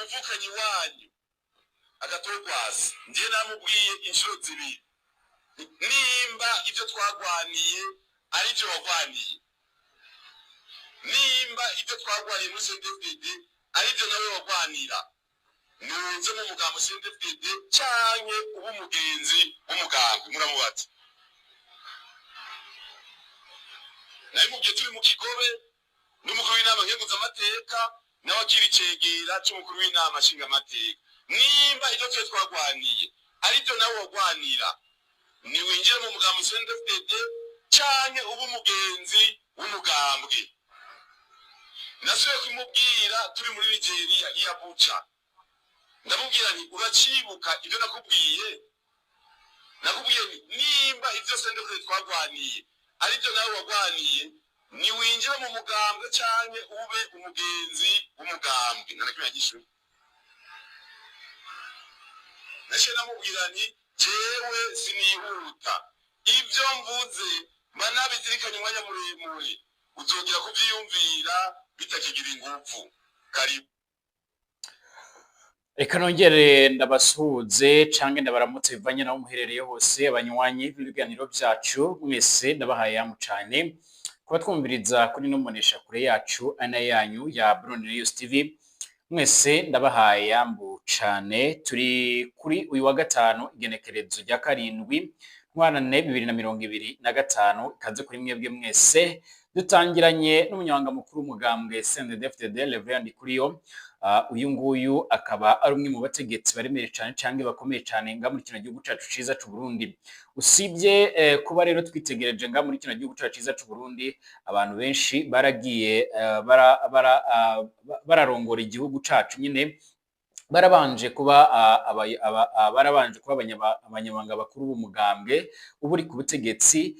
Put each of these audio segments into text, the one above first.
umuvukanyi wanyu agatorwasa nje namubwiye inshuro zibiri nimba ibyo twagwaniye ari byo wagwaniye nimba ibyo twagwaniye muri CNDD ari byo nawe wagwanira nunze mu mugambo CNDD cyanye ubu mugenzi w'umugambi muramubaza naye mubye turi mu Kigobe n'umukuru w'inama nkenguzamateka n'abakiri cegera cy'umukuru w'inama nshingamateka nimba ibyo twe twagwaniye ari byo nawe wagwanira ni winjire mu mugambo CNDD cyane ubu mugenzi w'umugambwe nasuye kumubwira turi muri Nigeria iya Abuja ndamubwira ni uracibuka ibyo nakubwiye nimba ibyo CNDD twagwaniye ari byo nawe wagwaniye ni winjire mu mugambwe cyane ube umugenzi w'umugambwe narakwiyagisho nashe namubwira ni jewe sinihuta ibyo mvuze manabizirikanye umwanya muremure uzongera kubyiyumvira bitakigira ingufu karibu. Reka nongere ndabasuhuze canke ndabaramutse bivanye naho muherereye hose abanywanyi b'ibiganiro byacu mwese ndabahaye yamu cane kuba twumviriza kuri nomonesha kure yacu ana yanyu ya Burundi News TV mwese ndabahaye yambu cane turi kuri uyu wa gatanu igenekerezo rya karindwi ntwarane 2025 ikaze kuri mwebwe mwese dutangiranye n'umunyamabanga mukuru w'umugambwe CNDD-FDD Reverend Kuriyo uyu nguyu akaba ari umwe mu bategetsi baremere cyane cyangwa bakomeye cyane nga muri kino gihugu cyacu ciza cy'u Burundi usibye kuba rero twitegereje nga muri kino gihugu cyacu ciza cy'u Burundi abantu benshi baragiye bararongora igihugu cyacu nyine barabanje kuba abanyamabanga bakuru b'umugambwe uburi ku butegetsi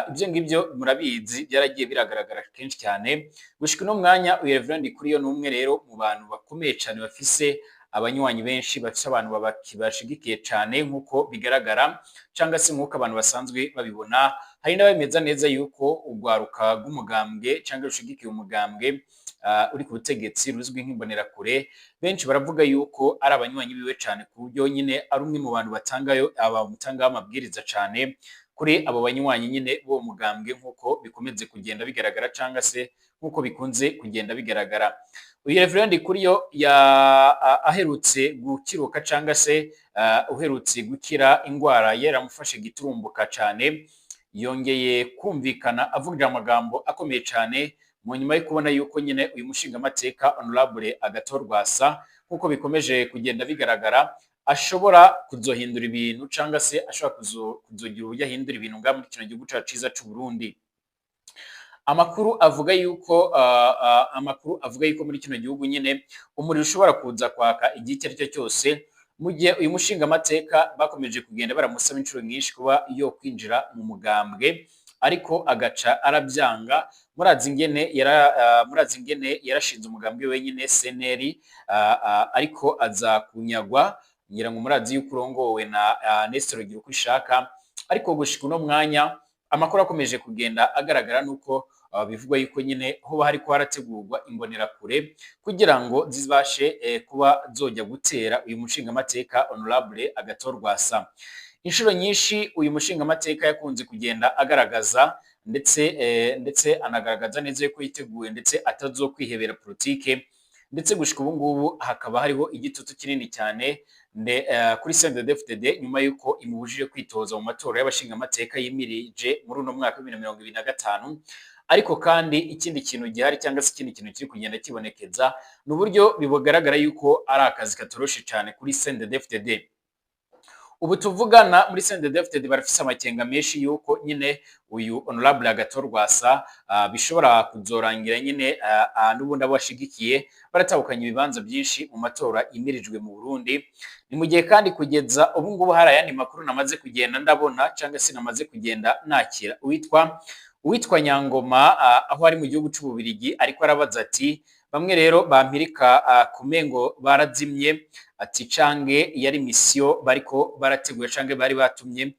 ibyo ngibyo murabizi byaragiye biragaragara kenshi cyane gushika no mwanya uyu Reverend Kuriyo n'umwe rero mu bantu bakomeye cyane bafise abanywanyi benshi bafise abantu babashigikiye cyane nkuko bigaragara cyangwa se nkuko abantu basanzwe babibona hari n'abemeza neza yuko ugwaruka rw'umugambwe cyangwa rushigikiye umugambwe uri ku butegetsi ruzwi nk'imbonera kure benshi baravuga yuko ari abanywanyi biwe cyane ku buryo nyine ari umwe mu bantu batangayo abamutanga amabwiriza cyane kuri abo banywanyi nyine bo mugambwe nkuko bikomeze kugenda bigaragara cyangwa se nkuko bikunze kugenda bigaragara uyu Reverend Kuriyo aherutse gukiruka cyangwa se uherutse gukira ingwara yaramufashe giturumbuka cyane yongeye kumvikana avugira amagambo akomeye cyane mu nyuma yo kubona yuko nyine uyu mushingamateka Honorable Agathon nkuko bikomeje kugenda bigaragara ashobora kuzohindura ibintu cyangwa se ashobora kuzogira uburyo ahindura ibintu nga muri kino gihugu cyacu ciza cy'u Burundi amakuru avuga yuko muri kino gihugu nyine umuriro ushobora kuza kwaka igihe icyo ari cyo cyose mu gihe uyu mushingamateka bakomeje kugenda baramusaba inshuro nyinshi kuba yo kwinjira mu mugambwe ariko agaca arabyanga murazi ingene yarashinze umugambwe wenyine CNL ariko aza kunyagwa ngira ngo murazi yuko urongowe na Nestor Girukishaka ariko gushika no mwanya amakuru akomeje kugenda agaragara nuko bivugwa yuko nyine hoba hari ko harategurwa imbonera kure kugira ngo zibashe kuba zojya gutera uyu mushingamateka Honorable Agathon inshuro nyinshi uyu mushingamateka yakunze kugenda agaragaza ndetse anagaragaza neza ko yiteguye ndetse atazokwihebera politike ndetse gushika ubu ngubu hakaba hariho igitutu kinini cyane kuri CNDD-FDD nyuma yuko imubujije kwitoza mu matora y'abashingamateka yimirije muri uno mwaka wa 2025 ariko kandi ikindi kintu gihari cyangwa se ikindi kintu kiri kugenda kibonekeza n'uburyo bibogaragara yuko ari akazi katoroshe cyane kuri CNDD-FDD ubu tuvugana muri CNDD-FDD barafise amakenga menshi yuko nyine uyu Honorable Agathon bishobora kuzorangira nyine n'ubundi abashigikiye baratahukanye ibibanza byinshi mu matora imirijwe mu Burundi ni mu gihe kandi kugeza ubu ngubu hari ayandi makuru namaze kugenda ndabona cyangwa se namaze kugenda nakira uwitwa Nyangoma aho ari mu gihugu cy'Ububirigi ariko arabaza ati bamwe rero bampirika kumengo barazimye ati cange yari mission bariko barateguye cange bari batumye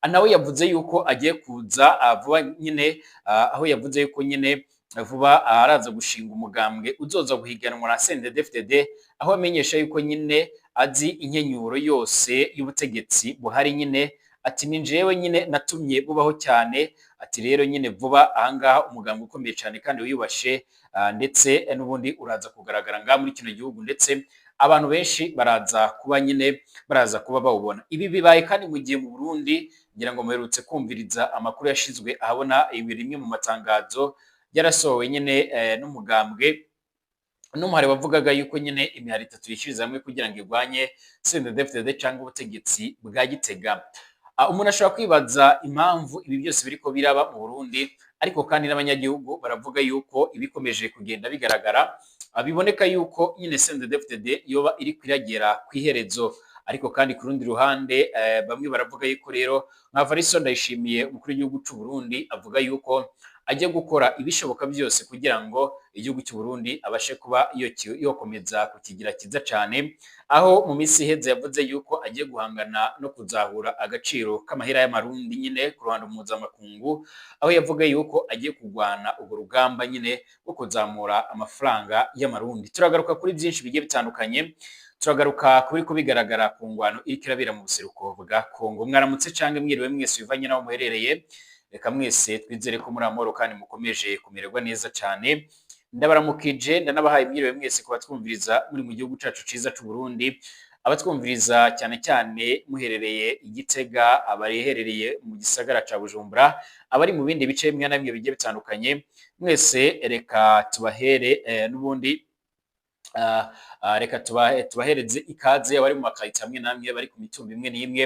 nawe yavuze yuko agiye kuza vuba nyine aho yavuze yuko nyine vuba araza gushinga umugambwe uzoza guhiganwa na CNDD-FDD, aho amenyesha yuko nyine azi inkenyuro yose y'ubutegetsi buhari nyine, ati ni jewe nyine natumye bubaho cyane, ati rero nyine vuba ahangaha umugambwe ukomeye cyane kandi wiyubashe, ndetse n'ubundi uraza kugaragara ngaha muri kino gihugu, ndetse abantu benshi baraza kuba bawubona. Ibi bibaye kandi mu gihe mu Burundi ngira ngo muherutse kumviriza amakuru yashizwe ahabona rimwe mu matangazo yarasohowe nyine n'umugambwe n'umuhari wavugaga yuko nyine imihari itatu yishiriza hamwe kugira ngo irwanye CNDD-FDD cyangwa ubutegetsi bwa Gitega. Umuntu ashobora kwibaza impamvu ibi byose biriko biraba mu Burundi, ariko kandi n'abanyagihugu baravuga yuko ibikomeje kugenda bigaragara, biboneka yuko nyine CNDD-FDD yoba iri kwiragera kwiherezo. Ariko kandi ku rundi ruhande bamwe baravuga yuko rero nka Variso Ndayishimiye umukuru w'igihugu cy'u Burundi avuga yuko agiye gukora ibishoboka byose kugira ngo igihugu cy'u Burundi abashe kuba yokomeza kukigira kiza cyane, aho mu minsi iheze yavuze yuko agiye guhangana no kuzahura agaciro k'amahera y'amarundi nyine ku ruhando mpuzamakungu, aho yavuga yuko agiye kurwana urwo rugamba nyine rwo kuzamura amafaranga y'amarundi. Turagaruka kuri byinshi bigiye bitandukanye, turagaruka kuri ko bigaragara ku ngwano iriko irabera mu buseruko bwa Kongo. Mwaramutse canke mwiriwe mwese bivanye naho muherereye, reka mwese twizere ko muri amahoro kandi mukomeje kumererwa neza cyane. Ndabaramukije ndanabahaye mwiriwe mwese kuba twumviriza muri mu gihugu cacu ciza c'u Burundi, abatwumviriza cyane cyane muherereye Igitega, abaherereye mu gisagara ca Bujumbura, abari mu bindi bice bimwe na bimwe bigiye bitandukanye, mwese reka tubahere n'ubundi reka tubahereze ikaze abari mu makayita hamwe namwe, bari ku mitumba imwe n'imwe,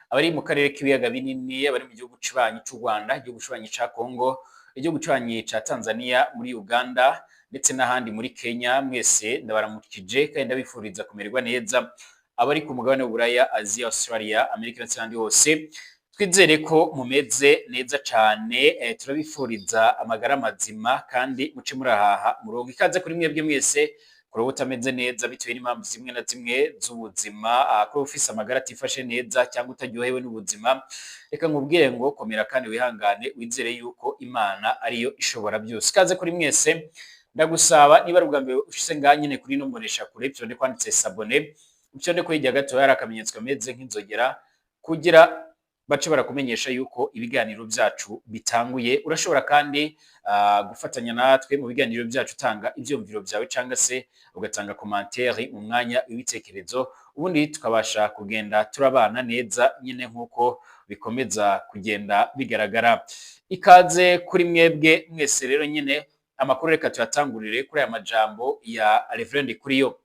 abari mu karere k'ibiyaga binini, abari mu gihugu cibanyi c'u Rwanda, igihugu cibanyi ca Kongo, igihugu cibanyi ca Tanzania, muri Uganda ndetse n'ahandi muri Kenya. Mwese ndabaramukije kandi ndabifuriza kumererwa neza, abari ku mugabane w'Uburaya, Asia, Australia, Amerika ndetse n'ahandi hose. Twizere ko mumeze neza cyane, turabifuriza amagara mazima kandi muce murahaha murongo ikaze kuri mwebwe mwese kuba utameze neza bitewe n'impamvu zimwe na zimwe z'ubuzima, kuba ufise amagara atifashe neza cyangwa utaryohewe n'ubuzima. Reka nkubwire ngo komera kandi wihangane, wizere yuko Imana ariyo ishobora byose. Ikaze kuri mwese, ndagusaba niba ari ubwa mbere ushise ngaha nyine kuri ino mboneshakure, byonde kwanditse s'abone, byonde ko hirya gato hari akamenyetso kameze nk'inzogera kugira bace barakumenyesha yuko ibiganiro byacu bitanguye. Urashobora kandi gufatanya natwe mu biganiro byacu, utanga ivyumviro byawe cyangwa se ugatanga commentaire mu mwanya w'ibitekerezo, ubundi tukabasha kugenda turabana neza nyine nk'uko bikomeza kugenda bigaragara. Ikaze kuri mwebwe mwese rero nyine, amakuru reka tuyatangurire kuri aya majambo ya Reverend Kuriyo.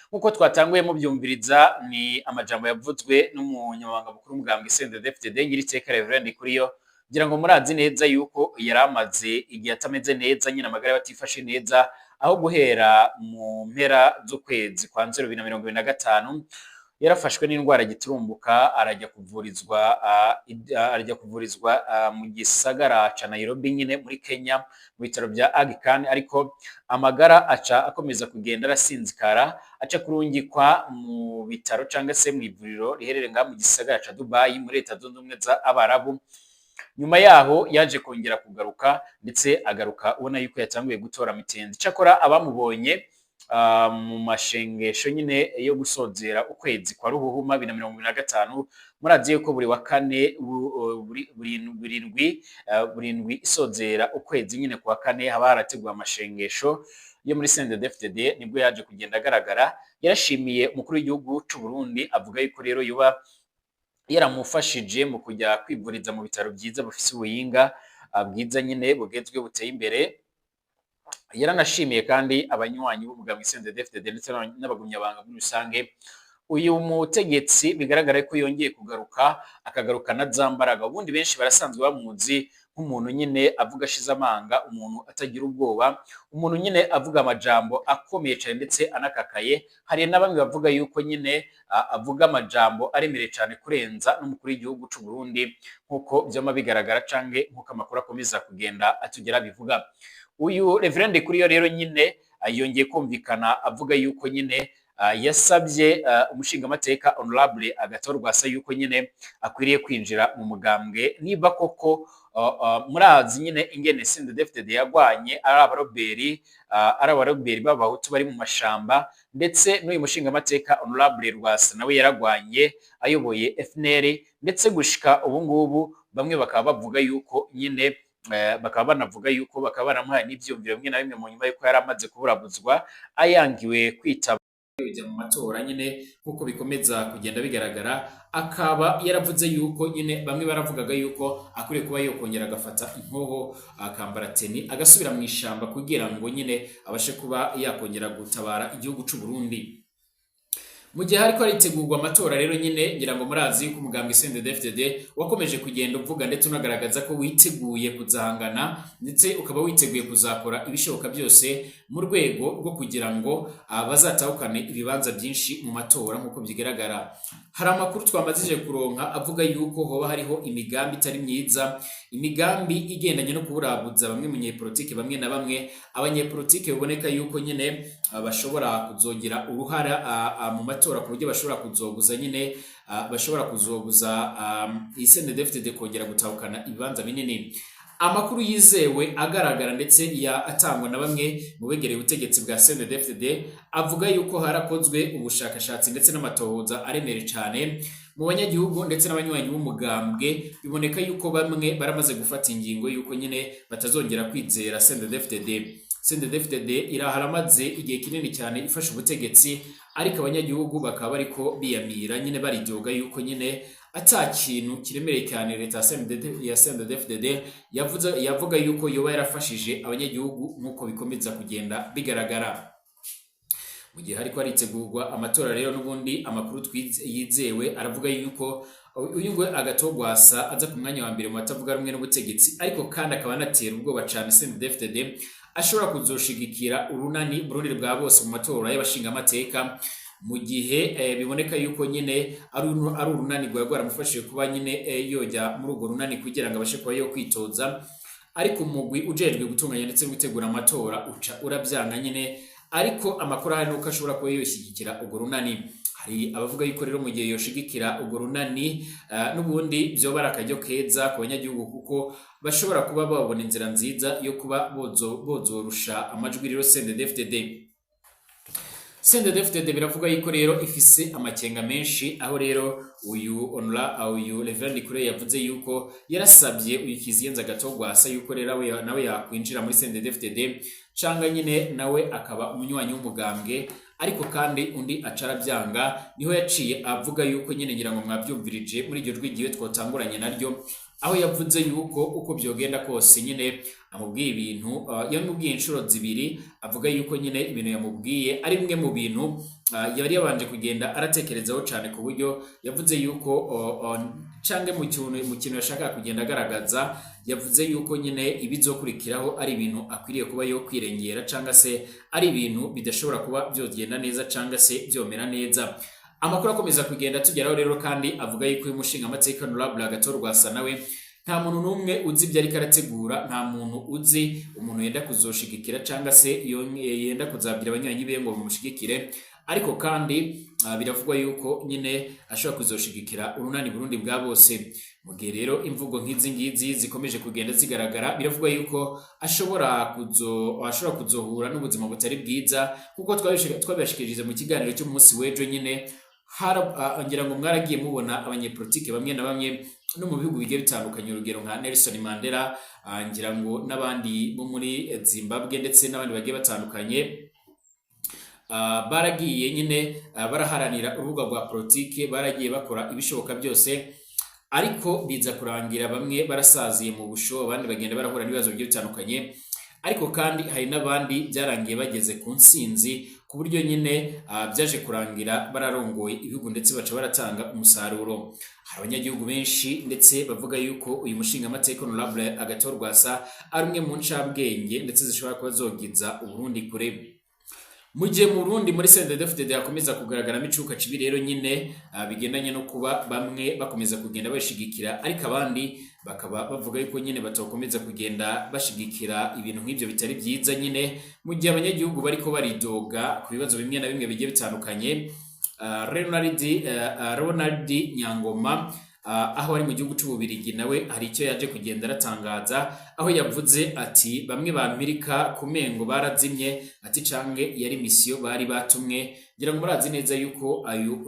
Nkuko twatanguye mubyumviriza, ni amajambo yavuzwe n'umunyamabanga mukuru w'umugambwe CNDD-FDD Nyiriteka Reverend Kuriyo, ngira ngo murazi neza yuko yari amaze igihe atameze neza, nyine amagara batifashe neza, aho guhera mu mpera z'ukwezi kwa Nzero 2025 yarafashwe n'indwara giturumbuka, arajya kuvurizwa mu gisagara ca Nairobi nyine muri Kenya mu bitaro bya Aga Khan, ariko amagara aca akomeza kugenda arasinzikara, aca kurungikwa mu bitaro cyangwa se mu ivuriro riherereye ngaha mu gisagara ca Dubai muri Leta Zunze Ubumwe za Abarabu. Nyuma yaho yaje kongera kugaruka, ndetse agaruka ubona yuko yatanguye gutora mitenzi. Cyakora abamubonye mu mashengesho nyine yo gusozera ukwezi kwa Ruhuhuma 2025, murazi yuko buri wa kane burindwi isozera ukwezi nyine kwa kane haba harateguwe amashengesho yo muri CNDD-FDD, nibwo yaje kugenda agaragara. Yarashimiye umukuru w'igihugu cy'u Burundi, avuga yuko rero yuba yaramufashije mu kujya kwivuriza mu bitaro byiza bufise ubuhinga bwiza nyine bugezwe buteye imbere. Yaranashimiye kandi abanywanyi b'umugambwe CNDD-FDD ndetse n'abagumyabanga muri rusange. Uyu mutegetsi bigaragara ko yongeye kugaruka, akagaruka na zambaraga. Ubundi benshi barasanzwe bamuzi nk'umuntu nyine avuga ashize amanga, umuntu atagira ubwoba, umuntu nyine avuga amajambo akomeye cyane ndetse anakakaye. Hari na bamwe bavuga yuko nyine avuga amajambo aremereye cyane kurenza n'umukuru w'igihugu cy'u Burundi, nk'uko byama bigaragara canke nk'uko amakuru akomeza kugenda atugera bivuga. Uyu Reverend Kuriyo rero nyine yongeye kumvikana avuga yuko nyine yasabye umushingamateka Honorable Agathon Rwasa yuko nyine akwiriye kwinjira mu mugambwe, niba koko murazi nyine ingene CNDD-FDD yagwanye ari abaroberi b'abahutu bari mu mashamba, ndetse n'uyu mushingamateka Honorable Rwasa nawe yaragwanye ayoboye FNL, ndetse gushika ubu ngubu bamwe bakaba bavuga yuko nyine bakaba banavuga yuko bakaba baramuhaye n'ivyumviro bimwe na bimwe mu nyuma yuko yari amaze kuburabuzwa ayangiwe kwitaba kujya mu matora nyine nkuko bikomeza kugenda bigaragara. Akaba yaravuze yuko nyine bamwe baravugaga yuko akwiye kuba yokongera agafata inkoho akambara teni agasubira mu ishamba kugira ngo nyine abashe kuba yakongera gutabara igihugu c'u Burundi. Mu gihe hariko haritegurwa amatora rero nyine ngira ngo murazi yuko umugambwe CNDD-FDD wakomeje kugenda uvuga ndetse unagaragaza ko witeguye kuzahangana, ndetse ukaba witeguye kuzakora ibishoboka byose mu rwego rwo kugira ngo bazatahukane ibibanza byinshi mu matora nk'uko bigaragara. Hari amakuru twamazije kuronka avuga yuko hoba hariho imigambi itari myiza, imigambi igendanye no kuburabuza bamwe munyepolitike bamwe na bamwe, abanyepolitike biboneka yuko nyine bashobora kuzogira uruhara mu matora ku buryo bashobora kuzoguza nyine bashobora kuzoguza CNDD-FDD kongera gutahukana ibibanza binini. Amakuru yizewe agaragara ndetse atangwa na bamwe mu begereye ubutegetsi bwa CNDD-FDD avuga yuko harakozwe ubushakashatsi ndetse n'amatohoza aremere cyane mu banyagihugu ndetse n'abanywanyi b'umugambwe. Biboneka yuko bamwe baramaze gufata ingingo yuko nyine batazongera kwizera CNDD-FDD. CNDD-FDD iraharamaze igihe kinini cyane ifasha ubutegetsi, ariko abanyagihugu bakaba bariko biyamira nyine baridyoga yuko nyine ata kintu kiremereye cyane leta ya CNDD-FDD yavuga yuko yoba yarafashije abanyagihugu nk'uko bikomeza kugenda bigaragara. Mu gihe hariko haritegurwa amatora rero n'ubundi amakuru yizewe aravuga yuko uyu ngwe agatogwasa aza ku mwanya wa mbere mu batavuga rumwe n'ubutegetsi, ariko kandi akaba anatera ubwoba cyane CNDD-FDD ashobora kuzoshigikira urunani Burundi bwa bose mu matora y'abashingamateka, mu gihe biboneka yuko nyine ari urunani rwaramufashije kuba nyine yojya muri urwo runani kugira ngo abashe kuba yo kwitoza, ariko umugwi ujejwe gutunganya ndetse gutegura amatora uca urabyanga nyine. Ariko amakuru hari nuko ashobora kuba yoshyigikira urwo runani. Hari abavuga yuko rero mu gihe yoshigikira urwo runani n'ubundi byoba ari akaryo keza ku banyagihugu, kuko bashobora kuba babona inzira nziza yo kuba bozorusha amajwi rero CNDD-FDD biravuga yuko rero ifise amakenga menshi, aho rero uyu Reverend Kure yavuze yuko yarasabye uyu Kizigenza Gatogwasa yuko rero nawe yakwinjira muri CNDD-FDD canga nyine nawe akaba umunywanyi w'umugambwe, ariko kandi undi acarabyanga. Niho yaciye avuga yuko nyine ngira ngo mwabyumvirije muri iryo rwigiwe twotanguranye naryo, aho yavuze yuko uko byogenda kose nyine amubwiye ibintu yamubwiye inshuro zibiri, avuga yuko nyine ibintu yamubwiye ari bimwe mu bintu yari yabanje kugenda aratekerezaho cyane, ku buryo yavuze yuko cange mu kintu yashaka kugenda agaragaza, yavuze yuko nyine ibizokurikiraho ari ibintu akwiriye kuba yo kwirengera, cyangwa se ari ibintu bidashobora kuba byogenda neza cyangwa se byomera neza. Amakuru akomeza kugenda tugeraho rero, kandi avuga yuko uyu mushingamateka Honorable Rwasa nawe nta muntu n'umwe uzi ibyo ariko arategura, nta muntu uzi umuntu yenda kuzoshigikira cyangwa se yenda kuzabwira abanywanyi be ngo bamushigikire, ariko kandi biravugwa yuko nyine ashobora kuzoshigikira urunani Burundi bwa bose. Mu gihe rero imvugo nk'izi ngizi zikomeje kugenda zigaragara, biravugwa yuko ashobora kuzohura n'ubuzima butari bwiza, kuko twabashikirije mu kiganiro cy'umunsi w'ejo nyine ngira ngo mwaragiye mubona abanyepolitike bamwe na bamwe no mu bihugu bigiye bitandukanye, urugero nka Nelson Mandela, ngira ngo n'abandi bo muri Zimbabwe ndetse n'abandi bagiye batandukanye baragiye nyine baraharanira urubuga rwa politike, baragiye bakora ibishoboka byose, ariko biza kurangira bamwe barasaziye mu busho, abandi bagenda barahura n'ibibazo bigiye bitandukanye, ariko kandi hari n'abandi byarangiye bageze ku nsinzi, ku buryo nyine byaje kurangira bararongoye ibihugu ndetse baca baratanga umusaruro. Hari abanyagihugu benshi ndetse bavuga yuko uyu mushingamateka Honorable Rwasa ari umwe mu ncabwenge ndetse zishobora kuba zogiza Uburundi kure. Mu gihe mu Burundi muri CNDD-FDD hakomeza kugaragaramo icuka cibi rero nyine bigendanye no kuba bamwe bakomeza kugenda bashigikira, ariko abandi bakaba bavuga yuko nyine batokomeza kugenda bashigikira ibintu nk'ibyo bitari byiza nyine, mu gihe abanyagihugu bariko baridoga ku bibazo bimwe na bimwe bigiye bitandukanye. Ronald Nyangoma aho ari mu gihugu c'Ububirigi nawe hari icyo yaje kugenda aratangaza aho yavuze ati bamwe ba Amerika kumengo barazimye ati canke yari misiyo bari batumwe ngira ngo murazi neza yuko ayo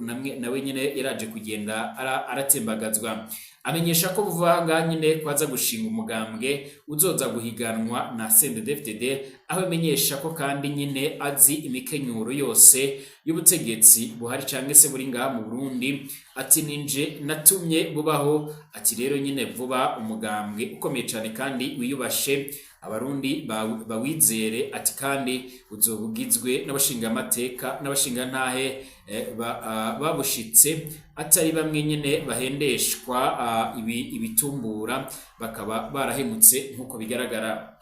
nawe nyene yaraje kugenda aratembagazwa amenyesha ko buvanga nyine kwaza gushinga umugambwe uzoza guhiganwa na CNDD-FDD aho amenyesha ko kandi nyine azi imikenyuro yose y'ubutegetsi buhari canke se buri ngaha mu Burundi ati ninje natumye bubaho ati rero nyine vuba umugambwe ukomeye cyane kandi wiyubashe abarundi bawizere ati kandi uzobugizwe n'abashinga amateka n'abashinga ntahe babushitse atari bamwe nyene bahendeshwa ibitumbura bakaba barahemutse nkuko bigaragara.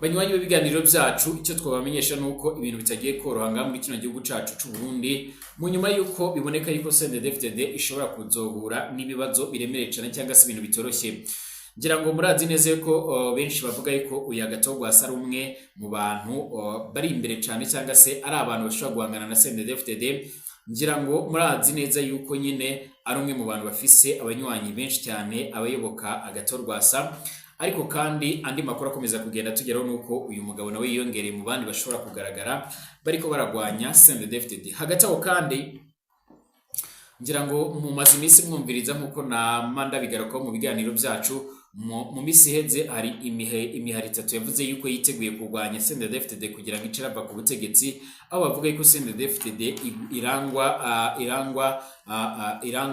Banywanyi b'ibiganiro byacu icyo twabamenyesha nuko ibintu bitagiye koroha muri kino gihugu cacu c'u Burundi mu nyuma yuko biboneka yuko CNDD-FDD ishobora kuzohura n'ibibazo biremereye cyane cyangwa se ibintu bitoroshye. Ngira ngo murazi neza ko benshi bavuga yuko uyu Agatogwa asa rumwe mu bantu bari imbere cyane cyangwa se ari abantu bashobora guhangana na CNDD-FDD. Ngira ngo murazi neza yuko nyine ari umwe mu bantu bafise abanywanyi benshi cyane abayoboka Agatogwa asa, ariko kandi andi makuru akomeza kugenda tugeraho nuko uyu mugabo nawe yiyongereye mu bandi bashobora kugaragara bariko baragwanya CNDD-FDD. Hagati aho kandi ngira ngo mu mazi iminsi mwumviriza nkuko na manda bigaruka mu biganiro byacu mu misi heze hari imihari itatu yavuze yuko yiteguye kurwanya CNDD-FDD kugira ngo icirava ku butegetsi, aho bavuga yuko CNDD-FDD irangwa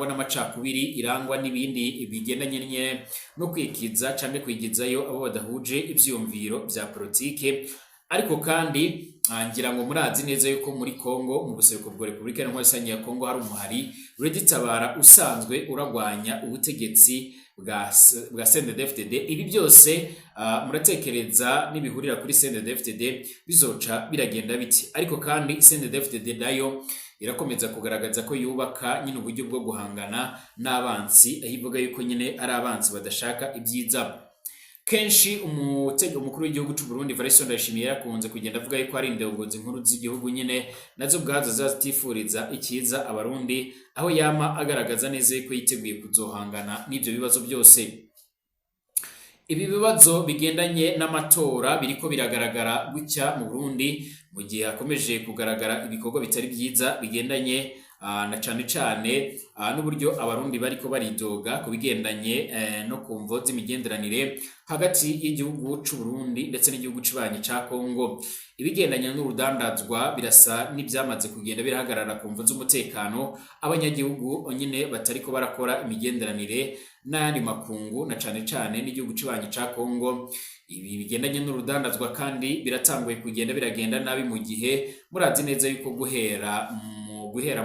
n'amacakubiri, irangwa n'ibindi bigendanye no kwikiza canke kwigizayo abo badahuje ivyiyumviro bya politike. Ariko kandi ngira ngo murazi neza yuko muri Kongo mu buseruko bwa Republika Iharanira ya Kongo hari umuhari Reditabara usanzwe uragwanya ubutegetsi bwa CNDD-FDD. Ibi byose muratekereza n'ibihurira kuri CNDD-FDD bizoca biragenda biti, ariko kandi CNDD-FDD nayo irakomeza kugaragaza ko yubaka nyine uburyo bwo guhangana n'abansi, ahivuga yuko nyine ari abansi badashaka ibyiza. Kenshi umukuru w'igihugu cy'u Burundi Evariste Ndayishimiye yakunze kugenda avuga yuko ari indongozi nkuru z'igihugu nyine nazo ubwazo zatifuriza ikiza abarundi, aho yama agaragaza neza ko yiteguye kuzohangana n'ibyo bibazo byose. Ibi bibazo bigendanye n'amatora biriko biragaragara gutya mu Burundi mu gihe hakomeje kugaragara ibikorwa bitari byiza bigendanye na cane n'uburyo abarundi bariko baridoga ku bigendanye no kumvo z'imigenderanire hagati y'igihugu c'u Burundi ndetse n'igihugu c'ibanye ca Kongo. Ibigendanye n'urudandazwa birasa n'ibyamaze kugenda birahagarara ku mvo z'umutekano, abanyagihugu nyine batariko barakora imigenderanire n'ayandi makungu na cane n'igihugu c'ibanye ca Kongo. Ibi bigendanye n'urudandazwa kandi biratanguye kugenda biragenda nabi mu gihe murazi neza yuko guhera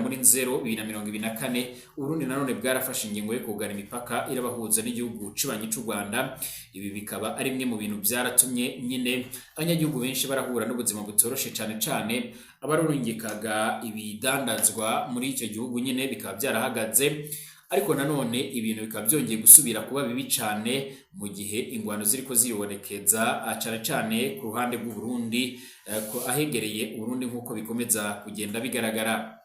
muri 2024 Urundi nanone bwarafashe ingingo yo kugana imipaka irabahuza n'igihugu c'ibanye c'u Rwanda. Ibi bikaba ari imwe mu bintu byaratumye nyine abanyagihugu benshi barahura n'ubuzima butoroshe cane abarurungikaga ibidandazwa muri icyo gihugu nyine bikaba byarahagaze, ariko nanone ibintu bikaba byongeye gusubira kuba bibi cane mu gihe ingwano ziriko ziribonekeza cane ku ruhande rw'u Burundi ahegereye Burundi nkuko bikomeza kugenda bigaragara.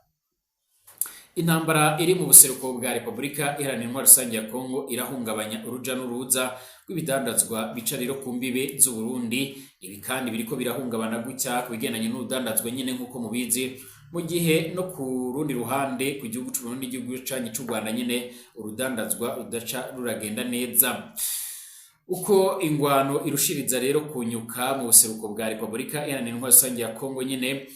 Intambara iri mu buseruko bwa Republika Iharanira Rusange ya Kongo irahungabanya uruja n'uruza rw'ibidandazwa bica rero ku mbibe z'u Burundi. Ibi kandi biriko birahungabana gutya kubigendanye n'urudandazwa nyine nkuko mubizi, mu gihe no ku rundi ruhande ku gihugu c'u Burundi igihugu canye c'u Rwanda nyine urudandazwa udaca ruragenda neza. Uko ingwano irushiriza rero kunyuka mu buseruko bwa Republika Iharanira Rusange ya Kongo nyine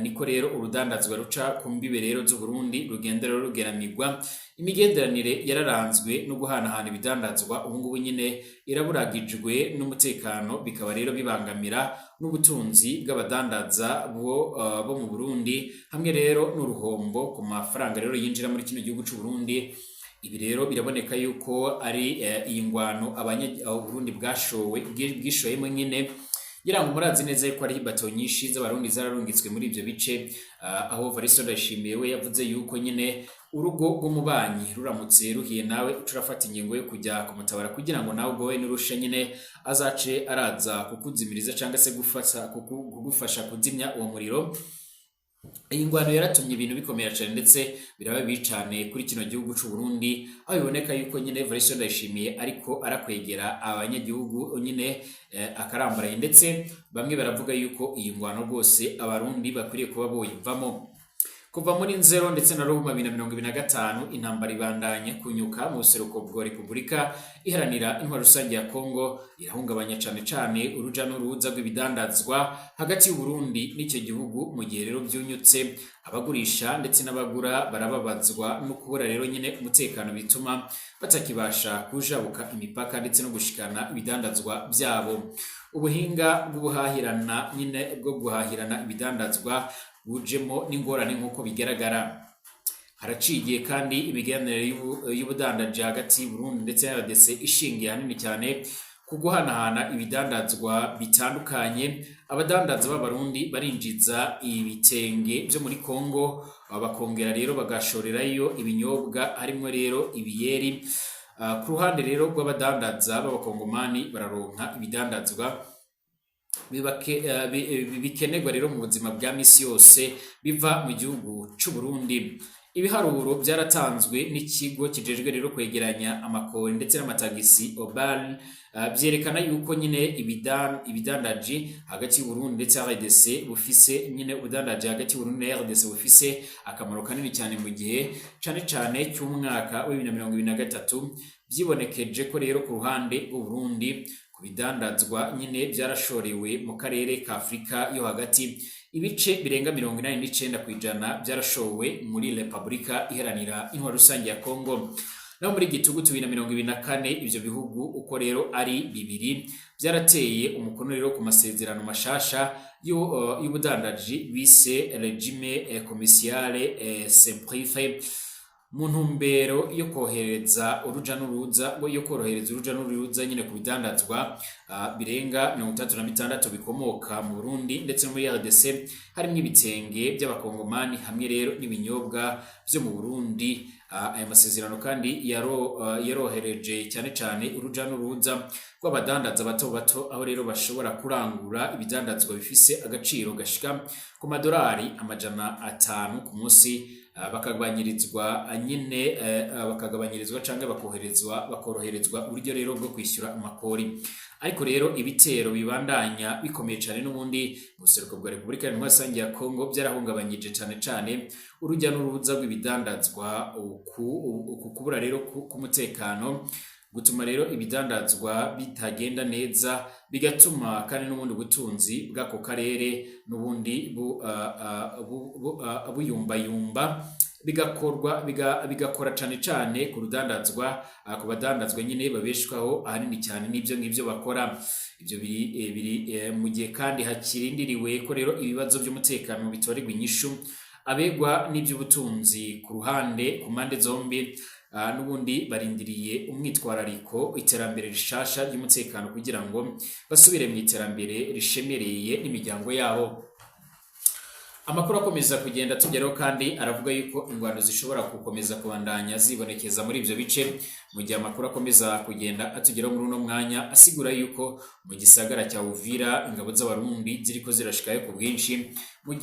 niko rero urudandazwa ruca ku mbibe rero z'u Burundi rugenda rero rugeranirwa. Imigenderanire yararanzwe no guhanahana ibidandazwa ubu ngubu nyine iraburagijwe n'umutekano, bikaba rero bibangamira n'ubutunzi bw'abadandaza bo mu Burundi, hamwe rero n'uruhombo ku mafaranga rero yinjira muri kino gihugu c'u Burundi. Ibi rero biraboneka yuko ari iyi ngwano Burundi bwishoyemo nyine. Ngira ngo murazi neza yuko ari bato nyinshi z'abarundi zararungitswe muri ibyo bice, aho Evariste Ndayishimiye we yavuze yuko nyine urugo rw'umubanyi ruramutse ruhiye nawe ucurafata ingingo yo kujya kumutabara kugira ngo nawe gowe n'urusha nyine azace araza kukuzimiriza cyangwa se kugufasha kuzimya uwo muriro. iyi ngwano yaratumye ibintu bikomera cyane ndetse biraba bicane kuri kino gihugu cy'u Burundi, aho biboneka yuko nyine Evariste Ndayishimiye ariko arakwegera abanyagihugu nyine akarambaraye, ndetse bamwe baravuga yuko iyi ngwano rwose abarundi bakwiriye kuba boyivamo. Kuva muri Nzero ndetse na Ruhuma 2025 intambara ibandanya kunyuka mu buseruko bwa Repubulika Iharanira Intwaro Rusange ya Kongo, irahungabanya cane uruja n'uruza rw'ibidandazwa hagati y'u Burundi n'icyo gihugu. Mu gihe rero byunyutse, abagurisha ndetse n'abagura barababazwa no kubura rero nyine umutekano, bituma batakibasha kujabuka imipaka ndetse no gushikana ibidandazwa byabo. Ubuhinga bw'ubuhahirana nyine bwo guhahirana ibidandazwa bujemo n'ingorane nk'uko bigaragara. Haraciye kandi ibiganiro y'ubudandaji hagati y'u Burundi ndetse na RDC ishingiye hanini cyane ku guhanahana ibidandazwa bitandukanye. Abadandaza b'abarundi barinjiza ibitenge byo muri Kongo, bakongera rero bagashorerayo ibinyobwa harimo rero ibiyeri. Ku ruhande rero rw'abadandaza b'abakongomani bararonka ibidandazwa bikenerwa rero mu buzima bwa misi yose biva mu gihugu cy'u Burundi. Ibiharuro byaratanzwe n'ikigo kijejwe rero kwegeranya amakori ndetse n'amatagisi OBAL, byerekana yuko nyine ibidandaji hagati y'u Burundi ndetse na RDC bufise nyine ubudandaji hagati y'u Burundi na RDC bufise akamaro kanini cyane mu gihe cane cy'umwaka wa 2023. Byibonekeje ko rero ku ruhande rw'u Burundi kubidandazwa nyine byarashorewe mu karere ka Afrika yo hagati, ibice birenga 89% byarashowe muri Repubulika Iharanira Intwaro Rusange ya Kongo. Naho muri Gitugutu 2024 ivyo bihugu uko rero ari bibiri byarateye umukono rero ku masezerano mashasha y'ubudandaji bise regime commerciale simplifié, mu ntumbero yo kohereza uruja n'uruza nyine ku bidandazwa birenga 36 bikomoka mu Burundi ndetse no muri RDC, harimo ibitenge by'abakongomani hamwe rero n'ibinyobwa byo mu Burundi. Aya masezerano kandi yarohereje cyane uruja n'uruza rw'abadandaza bato aho rero bashobora kurangura ibidandazwa bifise agaciro gashika ku madolari 500 ku munsi, bakagabanyirizwa canke bakoroherezwa uburyo rero bwo kwishyura amakori. Ariko rero ibitero bibandanya bikomeye cyane n'ubundi buseruko bwa Repubulika Iharanira Intwaro Rusange ya Kongo byarahungabanyije cyane urujya n'uruza rw'ibidandazwa. Kubura rero k'umutekano gutuma rero ibidandazwa bitagenda neza, bigatuma kandi n'ubundi butunzi bw'ako karere n'ubundi buyumbayumba, bigakora cyane ku rudandazwa, ku badandazwa nyine babeshwaho ahanini cyane n'ibyo bakora. Ibyo biri mu gihe kandi hakirindiriwe ko rero ibibazo by'umutekano bitorerwa inyishu. Abegwa n'iby'ubutunzi ku mpande zombi n'ubundi barindiriye umwitwarariko iterambere rishasha ry'umutekano kugira ngo basubire mu iterambere rishemereye n'imiryango yabo. Amakuru akomeza kugenda tugeraho kandi aravuga yuko ingwano zishobora gukomeza kubandanya zibonekeza muri ibyo bice, mu gihe amakuru akomeza kugenda atugeraho muri uno mwanya asigura yuko mu gisagara cya Uvira ingabo z'abarundi ziriko zirashikayo ku bwinshi, mu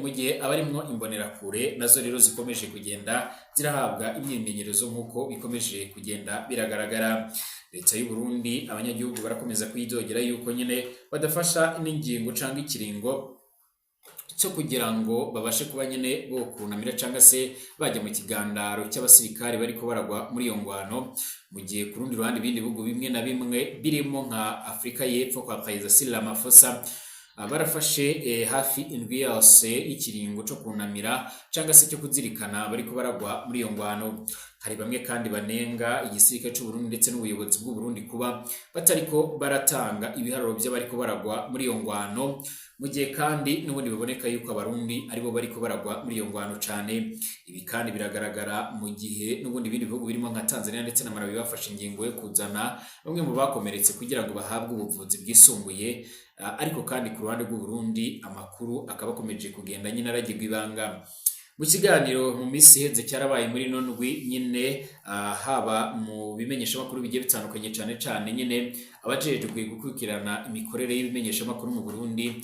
gihe abarimwo imbonerakure nazo rero zikomeje kugenda zirahabwa imyimenyerezo nk'uko bikomeje kugenda biragaragara. Leta y'u Burundi abanyagihugu barakomeza kwidogera yuko nyine badafasha n'ingingo cyangwa ikiringo cyo kugira ngo babashe kuba nyine bo kunamira cyangwa se bajya mu kigandaro cy'abasirikare bariko baragwa muri iyo ngwano, mu gihe ku rundi ruhande ibindi bihugu bimwe na bimwe birimo nka Afrika y'Epfo kwa Perezida Cyril Ramaphosa barafashe hafi indwi yose ikiringo cyo kunamira cyangwa se cyo kuzirikana bariko baragwa muri iyo ngwano. Hari bamwe kandi banenga igisirikare cy'u Burundi ndetse n'ubuyobozi bw'u Burundi kuba batariko baratanga ibiharuro by'abariko baragwa muri iyo ngwano, mu gihe kandi n'ubundi biboneka yuko abarundi aribo bariko baragwa muri iyo ngwano cyane. Ibi kandi biragaragara mu gihe n'ubundi bindi bihugu birimo nka Tanzania ndetse na Malawi bafashe ingingo yo kuzana bamwe mu bakomeretse kugira ngo bahabwe ubuvuzi bwisumbuye. Ariko kandi ku ruhande rw'u Burundi amakuru akaba akomeje kugenda nyine aragirwa ibanga. Mu kiganiro mu minsi iheze cyarabaye muri nondwi nyine haba mu bimenyesha makuru bigiye bitandukanye cyane nyine abajejwe gukurikirana imikorere y'ibimenyesha makuru mu Burundi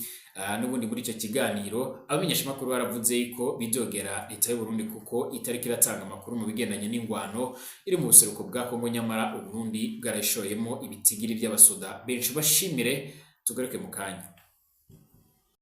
n'ubundi muri ico kiganiro abamenyesha makuru baravuze ko bizogera leta y'u Burundi kuko itariki iratanga amakuru mu bigendanye n'ingwano iri mu buseruko bwa Kongo, nyamara u Burundi bwarashoyemo ibitigiri by'abasoda benshi. Bashimire, tugaruke mu kanya.